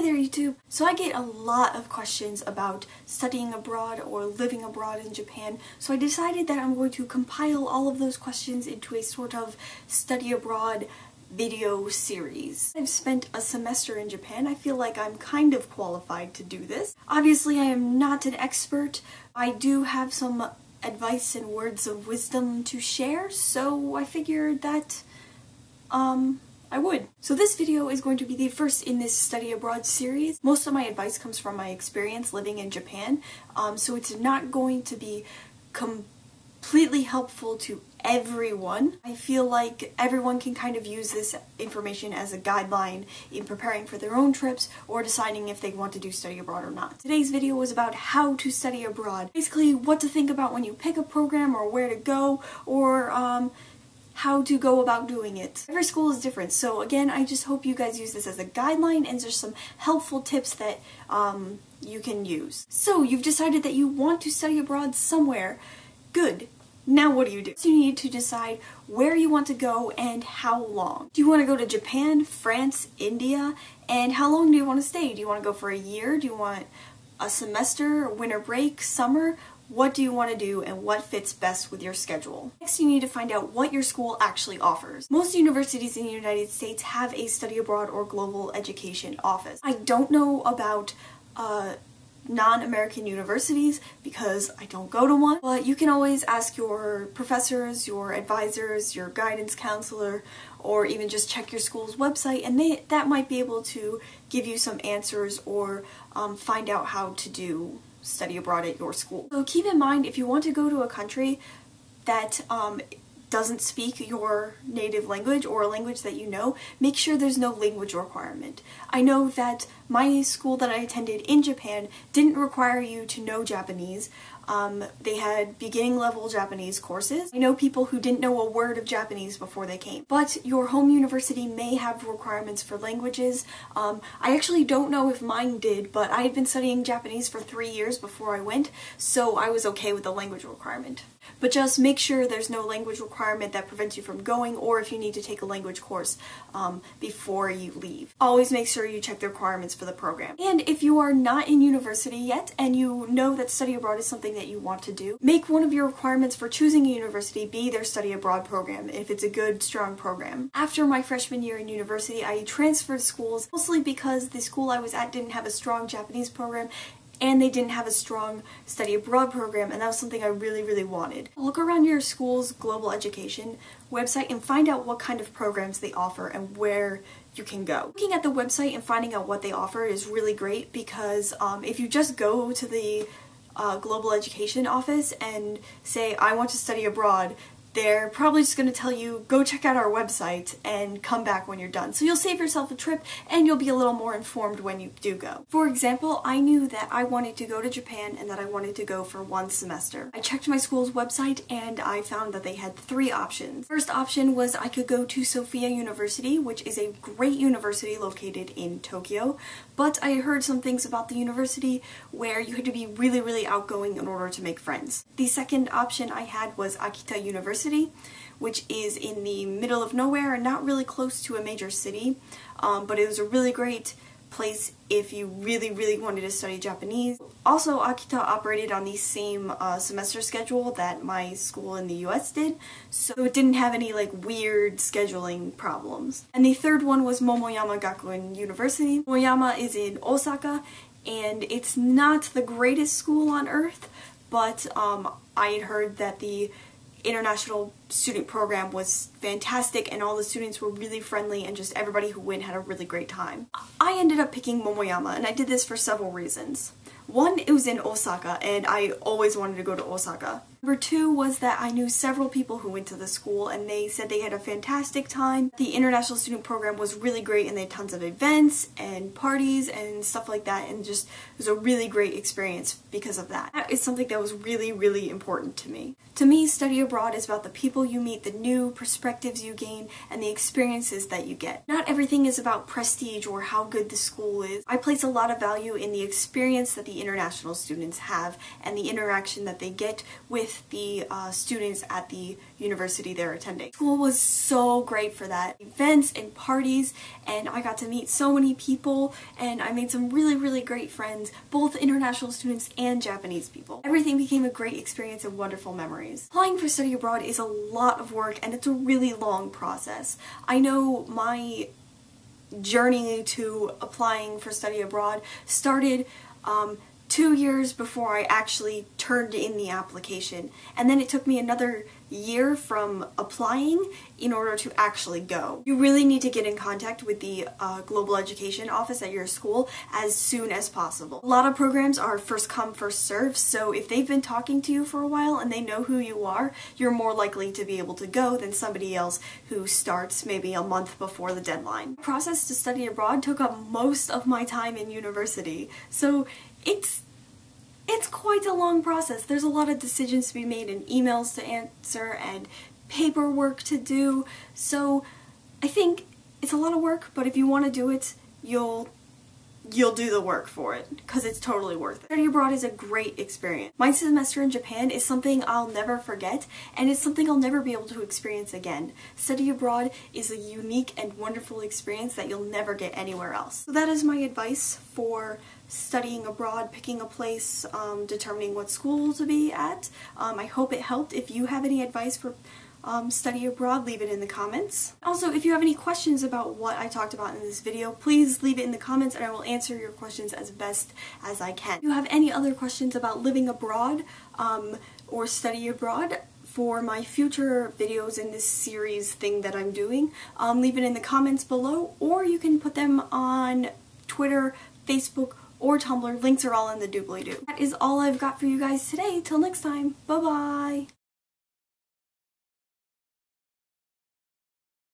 Hi there YouTube! So I get a lot of questions about studying abroad or living abroad in Japan, so I decided that I'm going to compile all of those questions into a sort of study abroad video series. I've spent a semester in Japan. I feel like I'm kind of qualified to do this. Obviously I am not an expert. I do have some advice and words of wisdom to share, so I figured that I would. So this video is going to be the first in this study abroad series. Most of my advice comes from my experience living in Japan, so it's not going to be completely helpful to everyone. I feel like everyone can kind of use this information as a guideline in preparing for their own trips or deciding if they want to do study abroad or not. Today's video was about how to study abroad. Basically what to think about when you pick a program or where to go, or how to go about doing it. Every school is different, so again, I just hope you guys use this as a guideline and there's some helpful tips that you can use. So you've decided that you want to study abroad somewhere. Good. Now what do? You need to decide where you want to go and how long. Do you want to go to Japan, France, India, and how long do you want to stay? Do you want to go for a year? Do you want a semester, winter break, summer? What do you want to do and what fits best with your schedule? Next, you need to find out what your school actually offers. Most universities in the United States have a study abroad or global education office. I don't know about non-American universities because I don't go to one, but you can always ask your professors, your advisors, your guidance counselor, or even just check your school's website, and that might be able to give you some answers or find out how to do study abroad at your school. So keep in mind, if you want to go to a country that doesn't speak your native language or a language that you know, make sure there's no language requirement. I know that my school that I attended in Japan didn't require you to know Japanese. They had beginning level Japanese courses. I know people who didn't know a word of Japanese before they came. But your home university may have requirements for languages. I actually don't know if mine did, but I had been studying Japanese for 3 years before I went, so I was okay with the language requirement. But just make sure there's no language requirement that prevents you from going, or if you need to take a language course before you leave. Always make sure you check the requirements for the program. And if you are not in university yet and you know that study abroad is something that you want to do, make one of your requirements for choosing a university be their study abroad program if it's a good, strong program. After my freshman year in university, I transferred schools mostly because the school I was at didn't have a strong Japanese program and they didn't have a strong study abroad program, and that was something I really wanted. Look around your school's global education website and find out what kind of programs they offer and where you can go. Looking at the website and finding out what they offer is really great because if you just go to the global education office and say, I want to study abroad, they're probably just going to tell you, go check out our website and come back when you're done. So you'll save yourself a trip and you'll be a little more informed when you do go. For example, I knew that I wanted to go to Japan and that I wanted to go for 1 semester. I checked my school's website and I found that they had 3 options. First option was I could go to Sophia University, which is a great university located in Tokyo, but I heard some things about the university where you had to be really outgoing in order to make friends. The second option I had was Akita University, which is in the middle of nowhere and not really close to a major city, but it was a really great place if you really wanted to study Japanese. Also, Akita operated on the same semester schedule that my school in the US did, so it didn't have any like weird scheduling problems. And the third one was Momoyama Gakuen University. Momoyama is in Osaka, and it's not the greatest school on earth, but I had heard that the international student program was fantastic and all the students were really friendly and just everybody who went had a really great time. I ended up picking Momoyama, and I did this for several reasons. One, it was in Osaka and I always wanted to go to Osaka. Number 2 was that I knew several people who went to the school and they said they had a fantastic time. The international student program was really great and they had tons of events and parties and stuff like that, and just it was a really great experience because of that. That is something that was really important to me. To me, study abroad is about the people you meet, the new perspectives you gain, and the experiences that you get. Not everything is about prestige or how good the school is. I place a lot of value in the experience that the international students have and the interaction that they get with with the students at the university they're attending. School was so great for that. Events and parties, and I got to meet so many people, and I made some really, really great friends, both international students and Japanese people. Everything became a great experience and wonderful memories. Applying for study abroad is a lot of work, and it's a really long process. I know my journey to applying for study abroad started 2 years before I actually turned in the application, and then it took me another year from applying in order to actually go. You really need to get in contact with the global education office at your school as soon as possible. A lot of programs are first come, first serve, so if they've been talking to you for a while and they know who you are, you're more likely to be able to go than somebody else who starts maybe a month before the deadline. The process to study abroad took up most of my time in university, so it's quite a long process. There's a lot of decisions to be made and emails to answer and paperwork to do, so I think it's a lot of work, but if you want to do it, you'll do the work for it, because it's totally worth it. Study abroad is a great experience. My semester in Japan is something I'll never forget, and it's something I'll never be able to experience again. Study abroad is a unique and wonderful experience that you'll never get anywhere else. So that is my advice for studying abroad, picking a place, determining what school to be at. I hope it helped. If you have any advice for study abroad, leave it in the comments. Also, if you have any questions about what I talked about in this video, please leave it in the comments and I will answer your questions as best as I can. If you have any other questions about living abroad or study abroad for my future videos in this series thing that I'm doing, leave it in the comments below, or you can put them on Twitter, Facebook, or Tumblr. Links are all in the doobly-doo. That is all I've got for you guys today. Till next time, bye-bye!